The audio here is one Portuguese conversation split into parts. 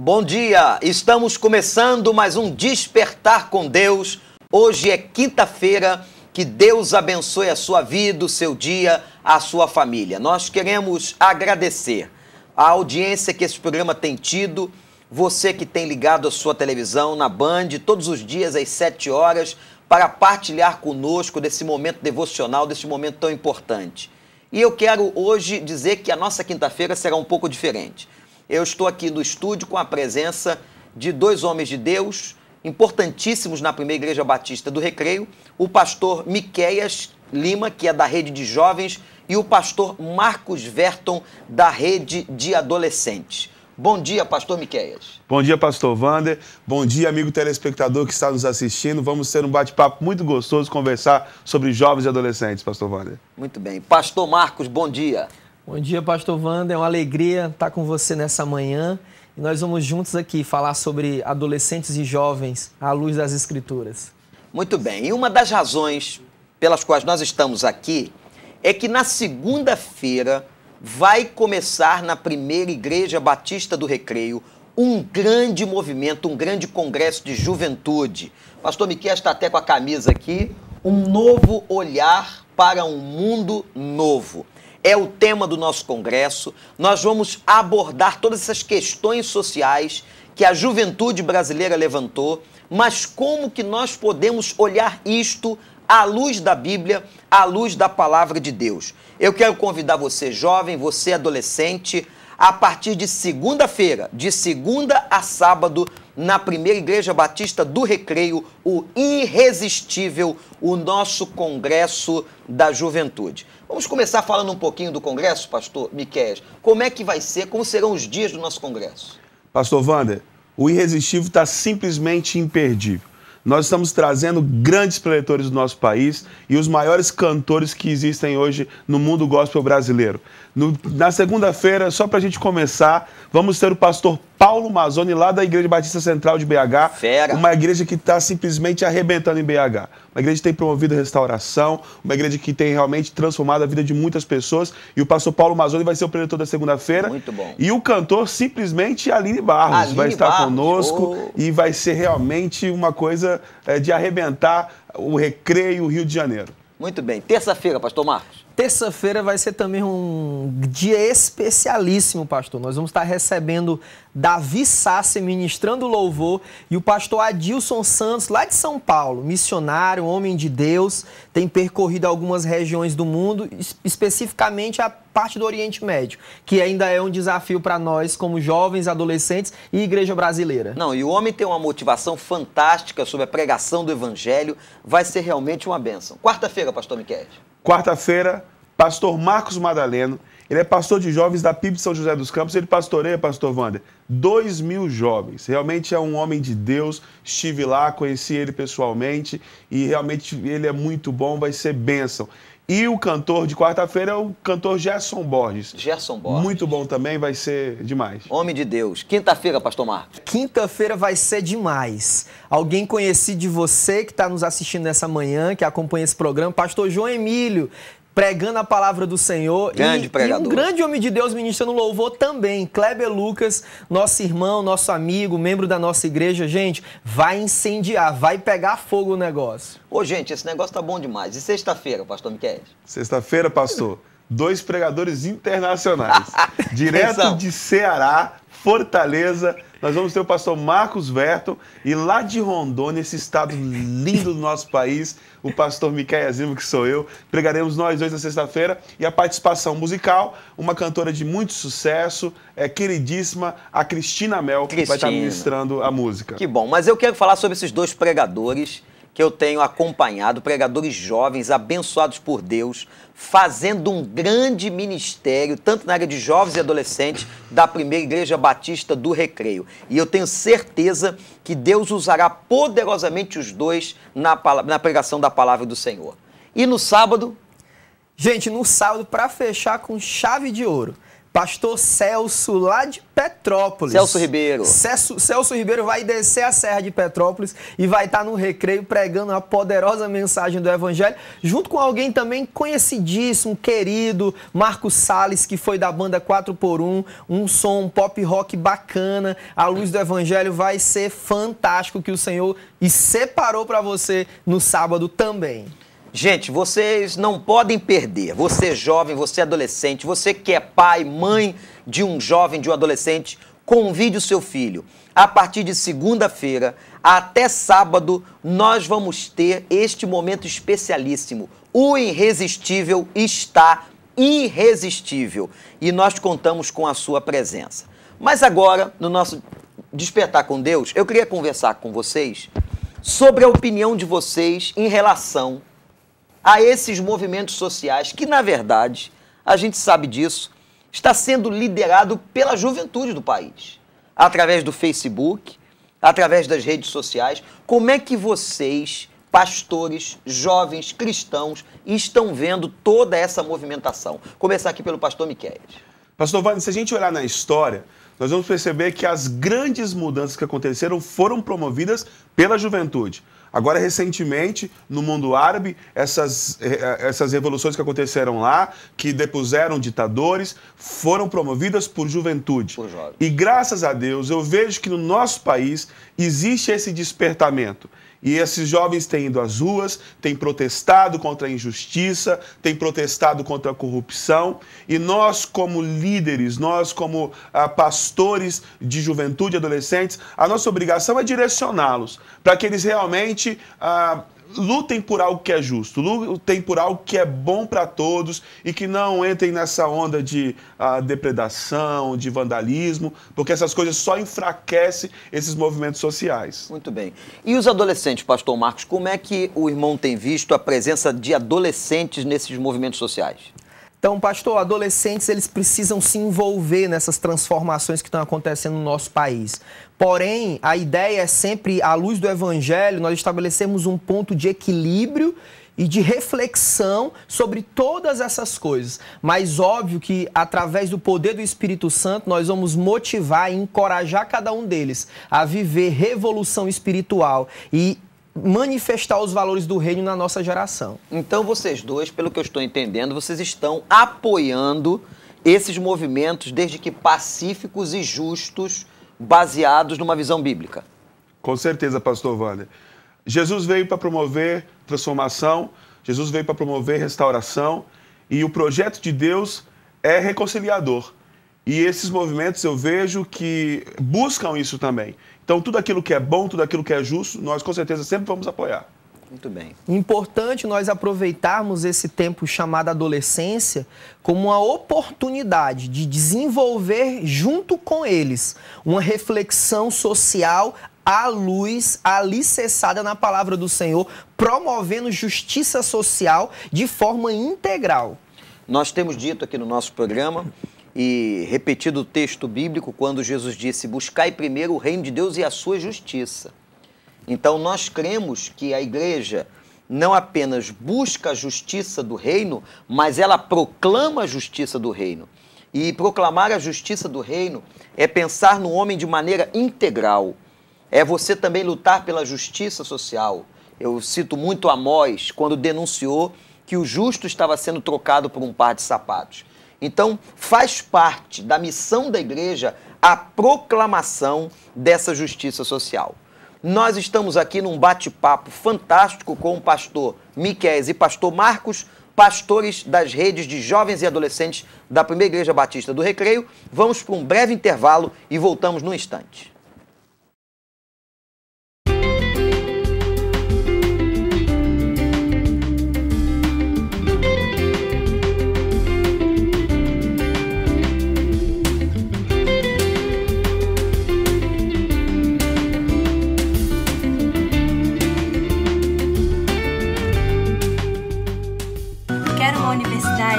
Bom dia, estamos começando mais um Despertar com Deus. Hoje é quinta-feira, que Deus abençoe a sua vida, o seu dia, a sua família. Nós queremos agradecer a audiência que esse programa tem tido, você que tem ligado a sua televisão na Band todos os dias às 7 horas para partilhar conosco desse momento devocional, desse momento tão importante. E eu quero hoje dizer que a nossa quinta-feira será um pouco diferente. Eu estou aqui no estúdio com a presença de dois homens de Deus importantíssimos na Primeira Igreja Batista do Recreio, o pastor Miqueias Lima, que é da Rede de Jovens, e o pastor Marcos Verton, da Rede de Adolescentes. Bom dia, pastor Miqueias. Bom dia, pastor Wander. Bom dia, amigo telespectador que está nos assistindo. Vamos ter um bate-papo muito gostoso, conversar sobre jovens e adolescentes, pastor Wander. Muito bem. Pastor Marcos, bom dia. Bom dia, pastor Wander. É uma alegria estar com você nessa manhã. E nós vamos juntos aqui falar sobre adolescentes e jovens à luz das Escrituras. Muito bem. E uma das razões pelas quais nós estamos aqui é que na segunda-feira vai começar na Primeira Igreja Batista do Recreio um grande movimento, um grande congresso de juventude. Pastor Miqueias está até com a camisa aqui. Um novo olhar para um mundo novo. É o tema do nosso congresso. Nós vamos abordar todas essas questões sociais que a juventude brasileira levantou, mas como que nós podemos olhar isto à luz da Bíblia, à luz da palavra de Deus. Eu quero convidar você, jovem, você, adolescente, a partir de segunda-feira, de segunda a sábado, na Primeira Igreja Batista do Recreio, o irresistível, o nosso Congresso da Juventude. Vamos começar falando um pouquinho do Congresso, pastor Miqueias. Como é que vai ser, como serão os dias do nosso Congresso? Pastor Wander, o irresistível está simplesmente imperdível. Nós estamos trazendo grandes preletores do nosso país e os maiores cantores que existem hoje no mundo gospel brasileiro. Na segunda-feira, só para a gente começar, vamos ter o pastor Paulo Mazzoni, lá da Igreja Batista Central de BH. Fera. Uma igreja que está simplesmente arrebentando em BH. Uma igreja que tem promovido restauração, uma igreja que tem realmente transformado a vida de muitas pessoas. E o pastor Paulo Mazzoni vai ser o preletor da segunda-feira. Muito bom. E o cantor, simplesmente, Aline Barros, vai estar conosco e vai ser realmente uma coisa de arrebentar o Recreio, o Rio de Janeiro. Muito bem. Terça-feira, pastor Marcos. Terça-feira vai ser também um dia especialíssimo, pastor. Nós vamos estar recebendo Davi Sassi ministrando louvor e o pastor Adilson Santos, lá de São Paulo, missionário, homem de Deus, tem percorrido algumas regiões do mundo, especificamente a parte do Oriente Médio, que ainda é um desafio para nós como jovens, adolescentes e igreja brasileira. Não, e o homem tem uma motivação fantástica sobre a pregação do Evangelho, vai ser realmente uma bênção. Quarta-feira, pastor Miqueias. Quarta-feira, pastor Marcos Madaleno, ele é pastor de jovens da PIB de São José dos Campos, ele pastoreia, pastor Wander, 2.000 jovens. Realmente é um homem de Deus, estive lá, conheci ele pessoalmente e realmente ele é muito bom, vai ser bênção. E o cantor de quarta-feira é o cantor Gerson Borges. Gerson Borges. Muito bom também, vai ser demais. Homem de Deus. Quinta-feira, pastor Marcos. Quinta-feira vai ser demais. Alguém conhecido de você que está nos assistindo nessa manhã, que acompanha esse programa, pastor João Emílio, pregando a palavra do Senhor. Grande pregador. E um grande homem de Deus ministrando louvor também. Kleber Lucas, nosso irmão, nosso amigo, membro da nossa igreja. Gente, vai incendiar, vai pegar fogo o negócio. Ô, gente, esse negócio tá bom demais. E sexta-feira, pastor Miqueias? Sexta-feira, pastor, 2 pregadores internacionais. Direto de Ceará, Fortaleza, nós vamos ter o pastor Marcos Verton e lá de Rondônia, esse estado lindo do nosso país, o pastor Miqueias Lima, que sou eu. Pregaremos nós dois na sexta-feira e a participação musical, uma cantora de muito sucesso, queridíssima, a Cristina Mel, que vai estar ministrando a música. Que bom, mas eu quero falar sobre esses dois pregadores que eu tenho acompanhado, pregadores jovens, abençoados por Deus, fazendo um grande ministério, tanto na área de jovens e adolescentes, da Primeira Igreja Batista do Recreio. E eu tenho certeza que Deus usará poderosamente os dois na pregação da palavra do Senhor. E no sábado? Gente, no sábado, para fechar com chave de ouro, pastor Celso, lá de Petrópolis. Celso Ribeiro. Celso Ribeiro vai descer a Serra de Petrópolis e vai estar no Recreio pregando a poderosa mensagem do Evangelho, junto com alguém também conhecidíssimo, querido, Marcos Salles, que foi da banda 4x1, um som pop rock bacana. A luz do Evangelho vai ser fantástico, que o Senhor separou para você no sábado também. Gente, vocês não podem perder. Você jovem, você adolescente, você que é pai, mãe de um jovem, de um adolescente, convide o seu filho. A partir de segunda-feira até sábado, nós vamos ter este momento especialíssimo. O Irresistível está irresistível e nós contamos com a sua presença. Mas agora, no nosso Despertar com Deus, eu queria conversar com vocês sobre a opinião de vocês em relação a esses movimentos sociais que, na verdade, a gente sabe disso, está sendo liderado pela juventude do país, através do Facebook, através das redes sociais. Como é que vocês, pastores, jovens, cristãos, estão vendo toda essa movimentação? Começar aqui pelo pastor Miqueias. Pastor Wagner, se a gente olhar na história, nós vamos perceber que as grandes mudanças que aconteceram foram promovidas pela juventude. Agora, recentemente, no mundo árabe, essas revoluções que aconteceram lá, que depuseram ditadores, foram promovidas por juventude. E graças a Deus, eu vejo que no nosso país existe esse despertamento. E esses jovens têm ido às ruas, têm protestado contra a injustiça, têm protestado contra a corrupção. E nós, como líderes, nós, como pastores de juventude e adolescentes, a nossa obrigação é direcioná-los para que eles realmente lutem por algo que é justo, lutem por algo que é bom para todos e que não entrem nessa onda de depredação, de vandalismo, porque essas coisas só enfraquecem esses movimentos sociais. Muito bem. E os adolescentes, pastor Marcos, como é que o irmão tem visto a presença de adolescentes nesses movimentos sociais? Então, pastor, adolescentes, eles precisam se envolver nessas transformações que estão acontecendo no nosso país. Porém, a ideia é sempre, à luz do Evangelho, nós estabelecemos um ponto de equilíbrio e de reflexão sobre todas essas coisas. Mas óbvio que, através do poder do Espírito Santo, nós vamos motivar e encorajar cada um deles a viver revolução espiritual e manifestar os valores do reino na nossa geração. Então vocês dois, pelo que eu estou entendendo, vocês estão apoiando esses movimentos, desde que pacíficos e justos, baseados numa visão bíblica. Com certeza, pastor Wagner. Jesus veio para promover transformação, Jesus veio para promover restauração, e o projeto de Deus é reconciliador. E esses movimentos eu vejo que buscam isso também. Então, tudo aquilo que é bom, tudo aquilo que é justo, nós com certeza sempre vamos apoiar. Muito bem. Importante nós aproveitarmos esse tempo chamado adolescência como uma oportunidade de desenvolver junto com eles uma reflexão social à luz, alicerçada na palavra do Senhor, promovendo justiça social de forma integral. Nós temos dito aqui no nosso programa e repetido o texto bíblico quando Jesus disse: buscai primeiro o reino de Deus e a sua justiça. Então nós cremos que a igreja não apenas busca a justiça do reino, mas ela proclama a justiça do reino. E proclamar a justiça do reino é pensar no homem de maneira integral. É você também lutar pela justiça social. Eu cito muito Amós, quando denunciou que o justo estava sendo trocado por um par de sapatos. Então, faz parte da missão da igreja a proclamação dessa justiça social. Nós estamos aqui num bate-papo fantástico com o pastor Miqueias e pastor Marcos, pastores das redes de jovens e adolescentes da Primeira Igreja Batista do Recreio. Vamos para um breve intervalo e voltamos num instante.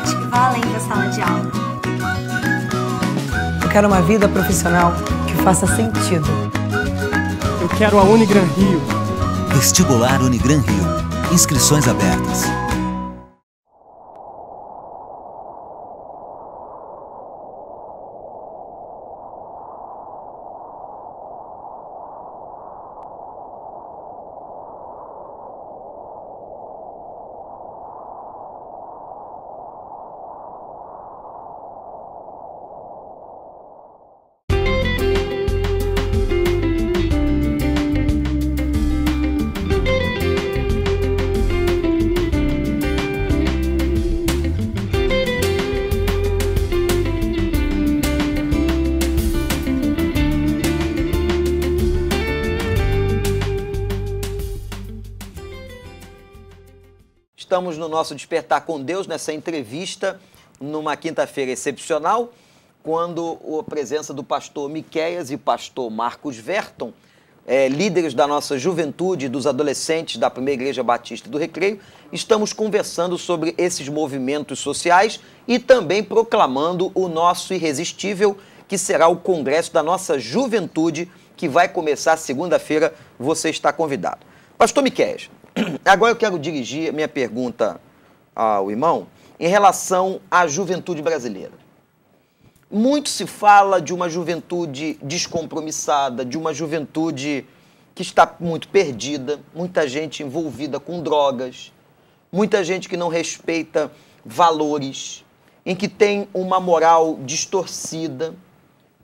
Que vá além da sala de aula. Eu quero uma vida profissional que faça sentido. Eu quero a Unigran Rio. Vestibular Unigran Rio. Inscrições abertas. estamos no nosso Despertar com Deus, nessa entrevista, numa quinta-feira excepcional, quando a presença do pastor Miqueias e pastor Marcos Verton, líderes da nossa juventude, dos adolescentes da Primeira Igreja Batista do Recreio, estamos conversando sobre esses movimentos sociais e também proclamando o nosso irresistível, que será o congresso da nossa juventude, que vai começar segunda-feira. Você está convidado. Pastor Miqueias, agora eu quero dirigir a minha pergunta ao irmão em relação à juventude brasileira. Muito se fala de uma juventude descompromissada, de uma juventude que está muito perdida, muita gente envolvida com drogas, muita gente que não respeita valores, em que tem uma moral distorcida,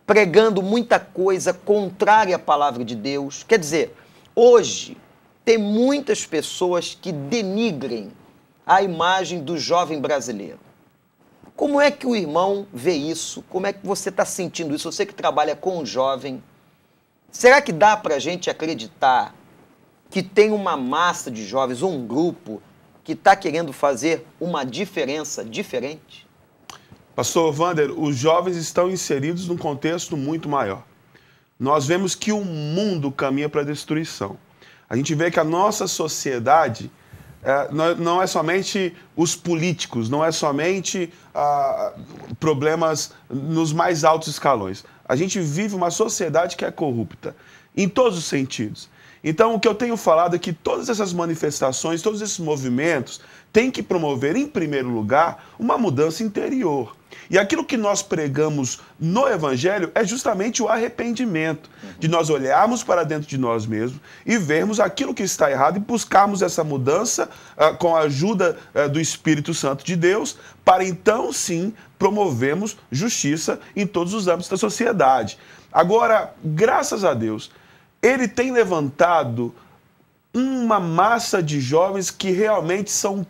pregando muita coisa contrária à palavra de Deus. Quer dizer, hoje tem muitas pessoas que denigrem a imagem do jovem brasileiro. Como é que o irmão vê isso? Como é que você está sentindo isso? Você que trabalha com o jovem, será que dá para a gente acreditar que tem uma massa de jovens, um grupo, que está querendo fazer uma diferença diferente? Pastor Wander, os jovens estão inseridos num contexto muito maior. Nós vemos que o mundo caminha para a destruição. A gente vê que a nossa sociedade não é somente os políticos, não é somente problemas nos mais altos escalões. A gente vive uma sociedade que é corrupta, em todos os sentidos. Então, o que eu tenho falado é que todas essas manifestações, todos esses movimentos, têm que promover, em primeiro lugar, uma mudança interior. E aquilo que nós pregamos no Evangelho é justamente o arrependimento, de nós olharmos para dentro de nós mesmos e vermos aquilo que está errado e buscarmos essa mudança com a ajuda do Espírito Santo de Deus, para então, sim, promovermos justiça em todos os âmbitos da sociedade. Agora, graças a Deus, Ele tem levantado uma massa de jovens que realmente são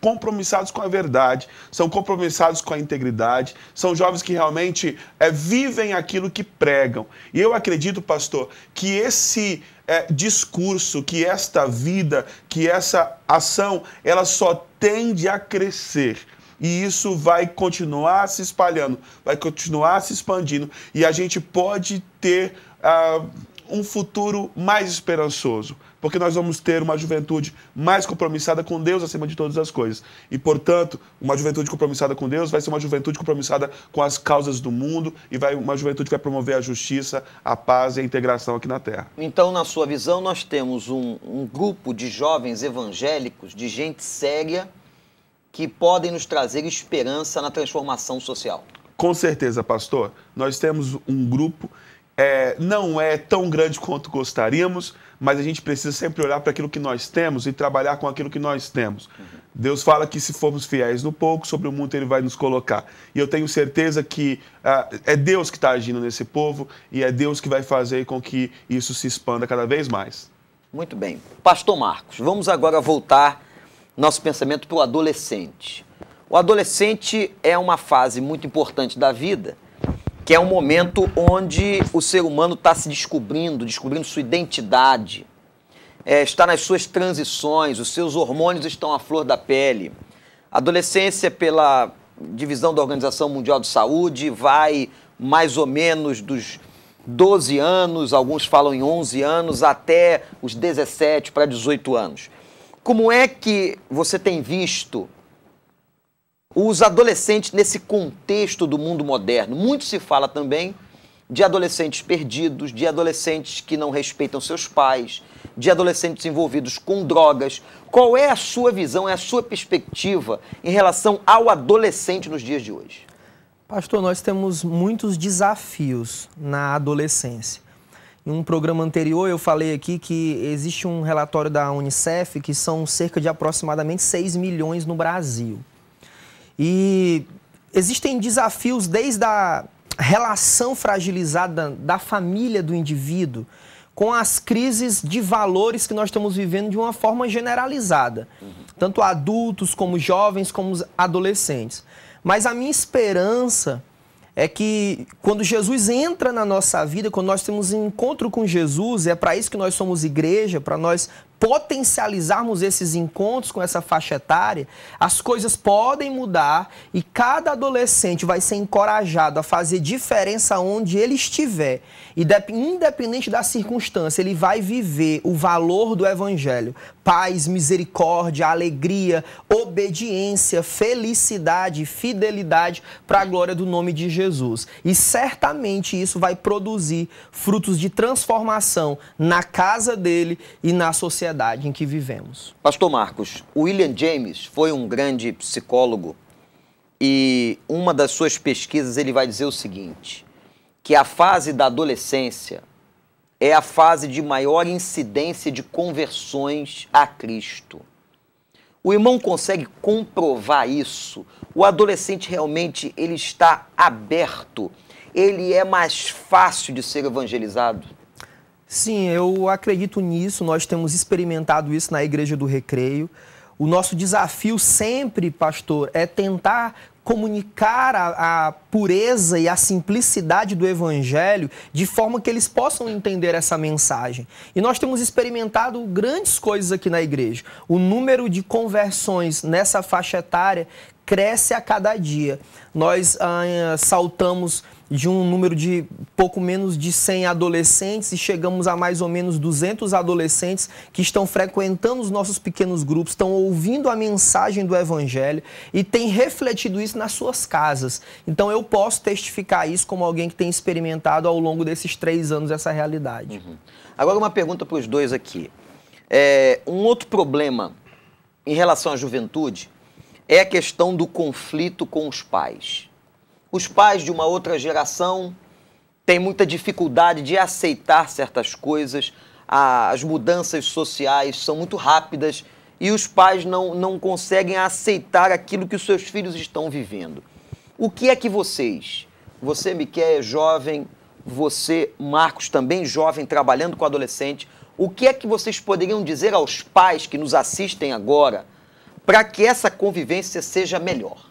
compromissados com a verdade, são compromissados com a integridade, são jovens que realmente vivem aquilo que pregam. E eu acredito, pastor, que esse discurso, que esta vida, que essa ação, ela só tende a crescer. E isso vai continuar se espalhando, vai continuar se expandindo. E a gente pode ter um futuro mais esperançoso, porque nós vamos ter uma juventude mais compromissada com Deus acima de todas as coisas. E, portanto, uma juventude compromissada com Deus vai ser uma juventude compromissada com as causas do mundo e uma juventude que vai promover a justiça, a paz e a integração aqui na Terra. Então, na sua visão, nós temos um grupo de jovens evangélicos, de gente séria, que podem nos trazer esperança na transformação social. Com certeza, pastor. Nós temos um grupo, não é tão grande quanto gostaríamos, mas a gente precisa sempre olhar para aquilo que nós temos e trabalhar com aquilo que nós temos. Deus fala que se formos fiéis no pouco, sobre o muito Ele vai nos colocar. E eu tenho certeza que é Deus que está agindo nesse povo e é Deus que vai fazer com que isso se expanda cada vez mais. Muito bem. Pastor Marcos, vamos agora voltar nosso pensamento para o adolescente. O adolescente é uma fase muito importante da vida, que é um momento onde o ser humano está se descobrindo sua identidade, está nas suas transições, os seus hormônios estão à flor da pele. A adolescência, pela divisão da Organização Mundial de Saúde, vai mais ou menos dos 12 anos, alguns falam em 11 anos, até os 17 para 18 anos. Como é que você tem visto os adolescentes nesse contexto do mundo moderno? Muito se fala também de adolescentes perdidos, de adolescentes que não respeitam seus pais, de adolescentes envolvidos com drogas. Qual é a sua visão, a sua perspectiva em relação ao adolescente nos dias de hoje? Pastor, nós temos muitos desafios na adolescência. Em um programa anterior eu falei aqui que existe um relatório da Unicef que são cerca de aproximadamente 6 milhões no Brasil. E existem desafios desde a relação fragilizada da família do indivíduo com as crises de valores que nós estamos vivendo de uma forma generalizada. Tanto adultos, como jovens, como adolescentes. Mas a minha esperança é que quando Jesus entra na nossa vida, quando nós temos um encontro com Jesus, é para isso que nós somos igreja, para nós potencializarmos esses encontros com essa faixa etária, as coisas podem mudar e cada adolescente vai ser encorajado a fazer diferença onde ele estiver. E independente da circunstância, ele vai viver o valor do evangelho. Paz, misericórdia, alegria, obediência, felicidade, fidelidade para a glória do nome de Jesus. E certamente isso vai produzir frutos de transformação na casa dele e na sociedade em que vivemos. Pastor Marcos, William James foi um grande psicólogo e uma das suas pesquisas ele vai dizer o seguinte, que a fase da adolescência é a fase de maior incidência de conversões a Cristo. O irmão consegue comprovar isso? O adolescente realmente ele está aberto? Ele é mais fácil de ser evangelizado? Sim, eu acredito nisso. Nós temos experimentado isso na Igreja do Recreio. O nosso desafio sempre, pastor, é tentar comunicar a pureza e a simplicidade do Evangelho de forma que eles possam entender essa mensagem. E nós temos experimentado grandes coisas aqui na igreja. O número de conversões nessa faixa etária cresce a cada dia. Nós saltamos de um número de pouco menos de 100 adolescentes e chegamos a mais ou menos 200 adolescentes que estão frequentando os nossos pequenos grupos, estão ouvindo a mensagem do Evangelho e têm refletido isso nas suas casas. Então eu posso testificar isso como alguém que tem experimentado ao longo desses 3 anos essa realidade. Agora uma pergunta para os dois aqui. Um outro problema em relação à juventude é a questão do conflito com os pais. Os pais de uma outra geração têm muita dificuldade de aceitar certas coisas, as mudanças sociais são muito rápidas e os pais não conseguem aceitar aquilo que os seus filhos estão vivendo. O que é que você, Miquel, é jovem, você, Marcos, também jovem, trabalhando com adolescente, o que é que vocês poderiam dizer aos pais que nos assistem agora para que essa convivência seja melhor?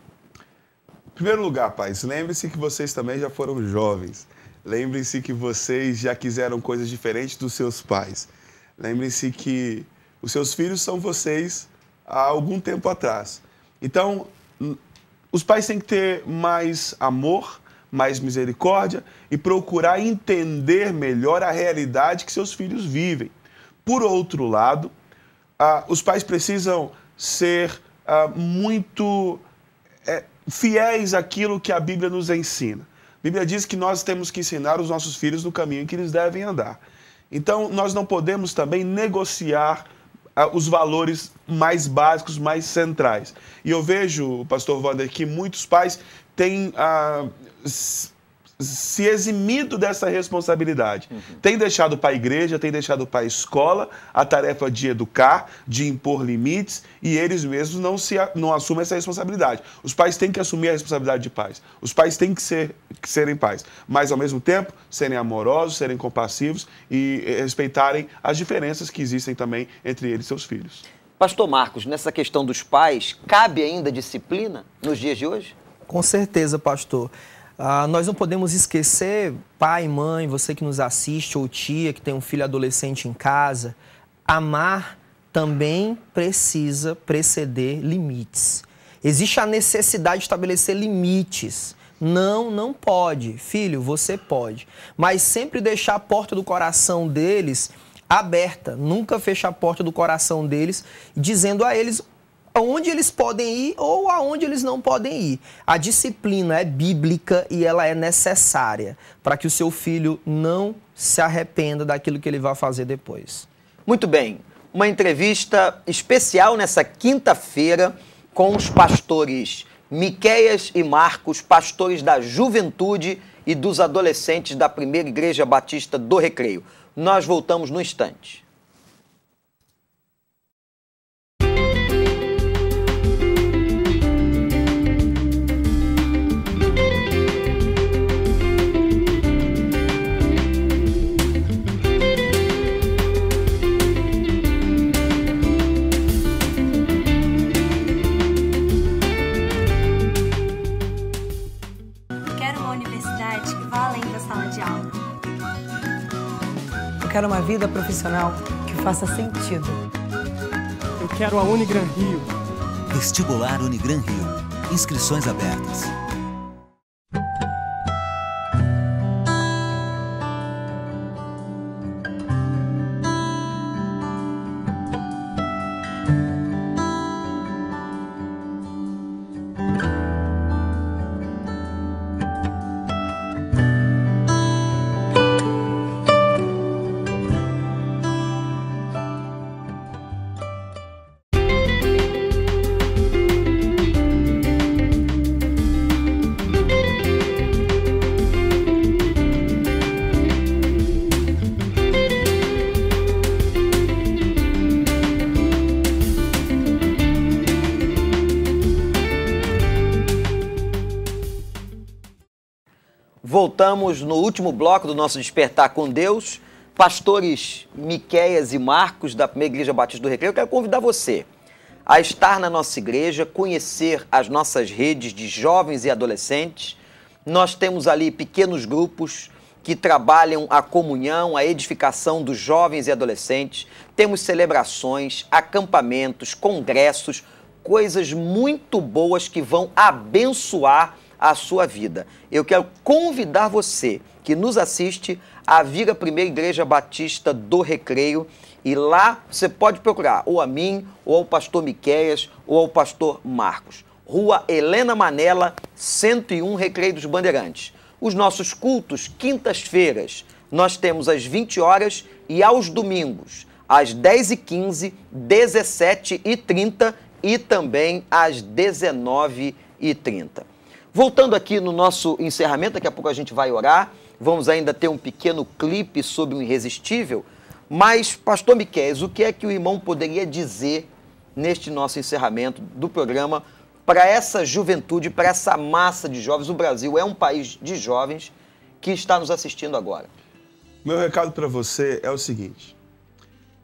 Em primeiro lugar, pais, lembre-se que vocês também já foram jovens. Lembrem-se que vocês já quiseram coisas diferentes dos seus pais. Lembrem-se que os seus filhos são vocês há algum tempo atrás. Então, os pais têm que ter mais amor, mais misericórdia e procurar entender melhor a realidade que seus filhos vivem. Por outro lado, os pais precisam ser muito fiéis àquilo que a Bíblia nos ensina. A Bíblia diz que nós temos que ensinar os nossos filhos no caminho que eles devem andar. Então, nós não podemos também negociar os valores mais básicos, mais centrais. E eu vejo, pastor Wander, que muitos pais têm se eximido dessa responsabilidade. Tem deixado para a igreja, tem deixado para a escola a tarefa de educar, de impor limites, e eles mesmos não assumem essa responsabilidade. Os pais têm que assumir a responsabilidade de pais. Os pais têm que serem pais, mas ao mesmo tempo serem amorosos, serem compassivos e respeitarem as diferenças que existem também entre eles e seus filhos. Pastor Marcos, nessa questão dos pais, cabe ainda disciplina nos dias de hoje? Com certeza, pastor. Nós não podemos esquecer, pai, mãe, você que nos assiste, ou tia que tem um filho adolescente em casa, amar também precisa preceder limites. Existe a necessidade de estabelecer limites. Não pode. Filho, você pode. Mas sempre deixar a porta do coração deles aberta. Nunca fechar a porta do coração deles, dizendo a eles aonde eles podem ir ou aonde eles não podem ir. A disciplina é bíblica e ela é necessária para que o seu filho não se arrependa daquilo que ele vai fazer depois. Muito bem. Uma entrevista especial nessa quinta-feira com os pastores Miqueias e Marcos, pastores da juventude e dos adolescentes da Primeira Igreja Batista do Recreio. Nós voltamos no instante. Eu quero uma vida profissional que faça sentido. quero a Unigran Rio. Vestibular Unigran Rio. Inscrições abertas. Voltamos no último bloco do nosso Despertar com Deus. Pastores Miqueias e Marcos, da Primeira Igreja Batista do Recreio, eu quero convidar você a estar na nossa igreja, conhecer as nossas redes de jovens e adolescentes. Nós temos ali pequenos grupos que trabalham a comunhão, a edificação dos jovens e adolescentes. Temos celebrações, acampamentos, congressos, coisas muito boas que vão abençoar a sua vida. Eu quero convidar você que nos assiste a vir à Primeira Igreja Batista do Recreio, e lá você pode procurar ou a mim, ou ao pastor Miqueias, ou ao pastor Marcos. Rua Helena Manela, 101, Recreio dos Bandeirantes. Os nossos cultos, quintas-feiras, nós temos às 20 horas e aos domingos, às 10h15, 17h30 e também às 19h30. Voltando aqui no nosso encerramento, daqui a pouco a gente vai orar, vamos ainda ter um pequeno clipe sobre o Irresistível, mas, pastor Miqueias, o que é que o irmão poderia dizer neste nosso encerramento do programa para essa juventude, para essa massa de jovens? O Brasil é um país de jovens que está nos assistindo agora. Meu recado para você é o seguinte: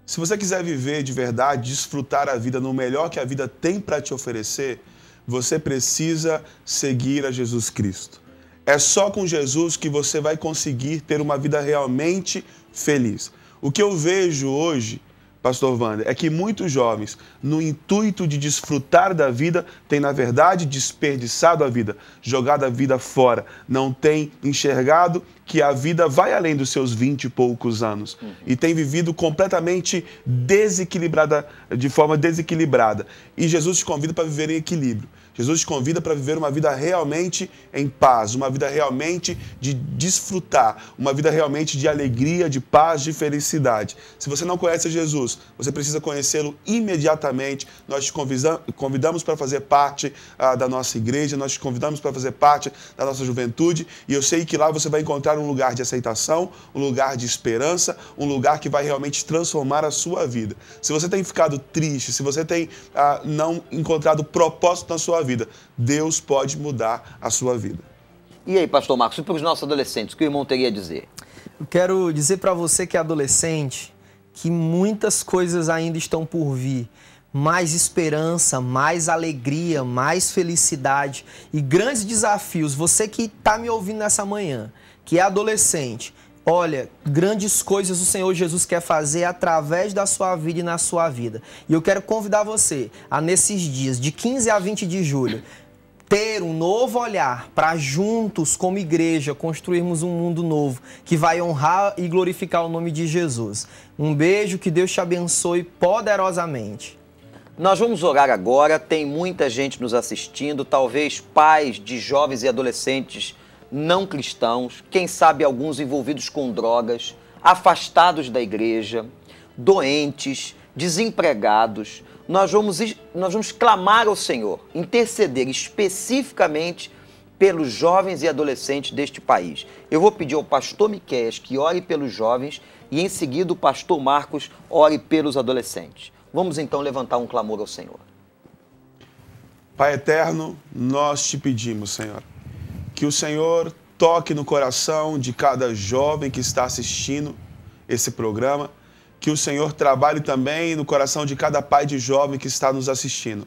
se você quiser viver de verdade, desfrutar a vida no melhor que a vida tem para te oferecer, você precisa seguir a Jesus Cristo. É só com Jesus que você vai conseguir ter uma vida realmente feliz. O que eu vejo hoje, pastor Wander, é que muitos jovens, no intuito de desfrutar da vida, têm, na verdade, desperdiçado a vida, jogado a vida fora, não têm enxergado que a vida vai além dos seus 20 e poucos anos e tem vivido completamente desequilibrada, de forma desequilibrada. E Jesus te convida para viver em equilíbrio. Jesus te convida para viver uma vida realmente em paz, uma vida realmente de desfrutar, uma vida realmente de alegria, de paz, de felicidade. Se você não conhece Jesus, você precisa conhecê-lo imediatamente. Nós te convidamos para fazer parte da nossa igreja, nós te convidamos para fazer parte da nossa juventude, e eu sei que lá você vai encontrar um lugar de aceitação, um lugar de esperança, um lugar que vai realmente transformar a sua vida. Se você tem ficado triste, se você tem não encontrado propósito na sua vida, Deus pode mudar a sua vida. E aí, pastor Marcos, e para os nossos adolescentes, o que o irmão teria a dizer? Eu quero dizer para você que é adolescente, que muitas coisas ainda estão por vir. Mais esperança, mais alegria, mais felicidade e grandes desafios. Você que está me ouvindo nessa manhã, que é adolescente, olha, grandes coisas o Senhor Jesus quer fazer através da sua vida e na sua vida. E eu quero convidar você a, nesses dias, de 15 a 20 de julho, ter um novo olhar para juntos, como igreja, construirmos um mundo novo que vai honrar e glorificar o nome de Jesus. Um beijo, que Deus te abençoe poderosamente. Nós vamos orar agora, tem muita gente nos assistindo, talvez pais de jovens e adolescentes não cristãos, quem sabe alguns envolvidos com drogas, afastados da igreja, doentes, desempregados. Nós vamos clamar ao Senhor, interceder especificamente pelos jovens e adolescentes deste país. Eu vou pedir ao pastor Miqueias que ore pelos jovens e em seguida o pastor Marcos ore pelos adolescentes. Vamos então levantar um clamor ao Senhor. Pai eterno, nós te pedimos, Senhor, que o Senhor toque no coração de cada jovem que está assistindo esse programa, que o Senhor trabalhe também no coração de cada pai de jovem que está nos assistindo.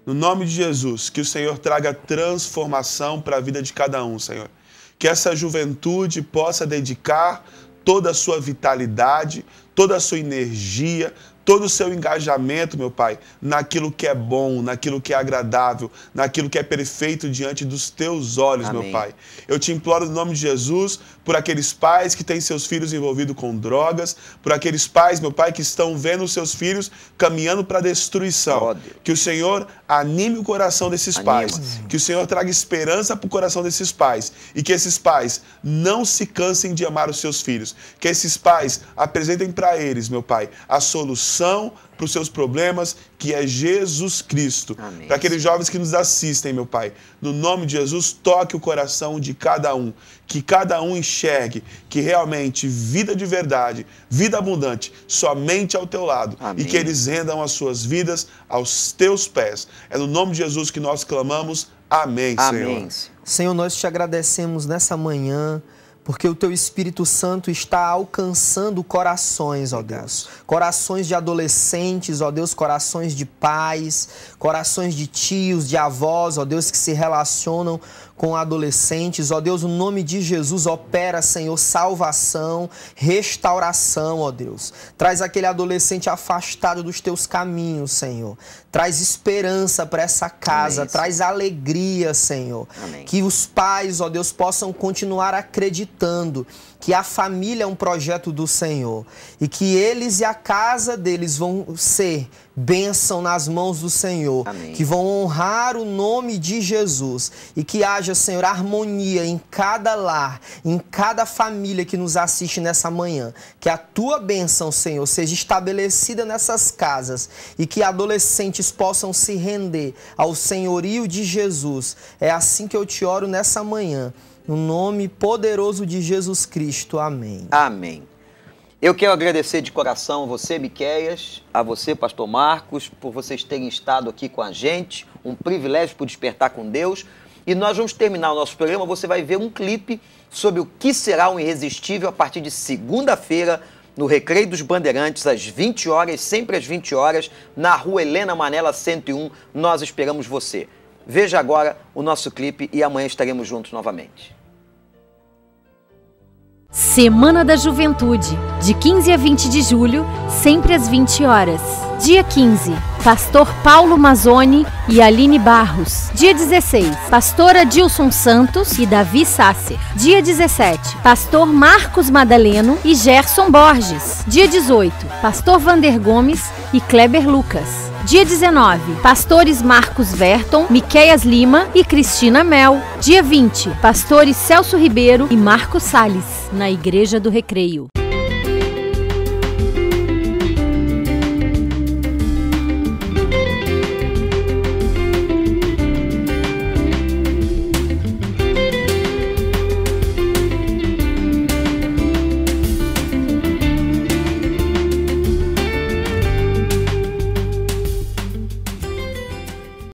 No nome de Jesus, que o Senhor traga transformação para a vida de cada um, Senhor. Que essa juventude possa dedicar toda a sua vitalidade, toda a sua energia, todo o seu engajamento, meu Pai, naquilo que é bom, naquilo que é agradável, naquilo que é perfeito diante dos teus olhos, Amém. meu Pai. Eu te imploro no nome de Jesus, por aqueles pais que têm seus filhos envolvidos com drogas, por aqueles pais, meu Pai, que estão vendo os seus filhos caminhando para a destruição. Oh, Deus. Que o Senhor anime o coração desses pais, que o Senhor traga esperança para o coração desses pais e que esses pais não se cansem de amar os seus filhos, que esses pais apresentem para eles, meu Pai, a solução para os seus problemas, que é Jesus Cristo. Para aqueles jovens que nos assistem, meu Pai, no nome de Jesus, toque o coração de cada um, que cada um enxergue que realmente vida de verdade, vida abundante, somente ao teu lado. Amém. E que eles rendam as suas vidas aos teus pés. É no nome de Jesus que nós clamamos. Amém, Amém. Senhor. Senhor, nós te agradecemos nessa manhã, porque o Teu Espírito Santo está alcançando corações, ó Deus. Corações de adolescentes, ó Deus, corações de pais, corações de tios, de avós, ó Deus, que se relacionam com adolescentes. Ó Deus, o nome de Jesus opera, Senhor, salvação, restauração, ó Deus. Traz aquele adolescente afastado dos Teus caminhos, Senhor. Traz esperança para essa casa, Amém, traz alegria, Senhor. Amém. Que os pais, ó Deus, possam continuar acreditando que a família é um projeto do Senhor e que eles e a casa deles vão ser bênção nas mãos do Senhor, Amém. que vão honrar o nome de Jesus e que haja, Senhor, harmonia em cada lar, em cada família que nos assiste nessa manhã. Que a Tua bênção, Senhor, seja estabelecida nessas casas e que adolescentes possam se render ao senhorio de Jesus. É assim que eu te oro nessa manhã. No nome poderoso de Jesus Cristo. Amém. Amém. Eu quero agradecer de coração a você, Miqueias, a você, pastor Marcos, por vocês terem estado aqui com a gente. Um privilégio por despertar com Deus. E nós vamos terminar o nosso programa. Você vai ver um clipe sobre o que será um Irresistível a partir de segunda-feira, no Recreio dos Bandeirantes, às 20 horas, sempre às 20 horas, na Rua Helena Manela 101. Nós esperamos você. Veja agora o nosso clipe e amanhã estaremos juntos novamente. Semana da Juventude, de 15 a 20 de julho, sempre às 20 horas. Dia 15, Pastor Paulo Mazzoni e Aline Barros. Dia 16, Pastor Adilson Santos e Davi Sasser. Dia 17, Pastor Marcos Madaleno e Gerson Borges. Dia 18, Pastor Vander Gomes e Kleber Lucas. Dia 19, pastores Marcos Verton, Miqueias Lima e Cristina Mel. Dia 20, pastores Celso Ribeiro e Marcos Salles, na Igreja do Recreio.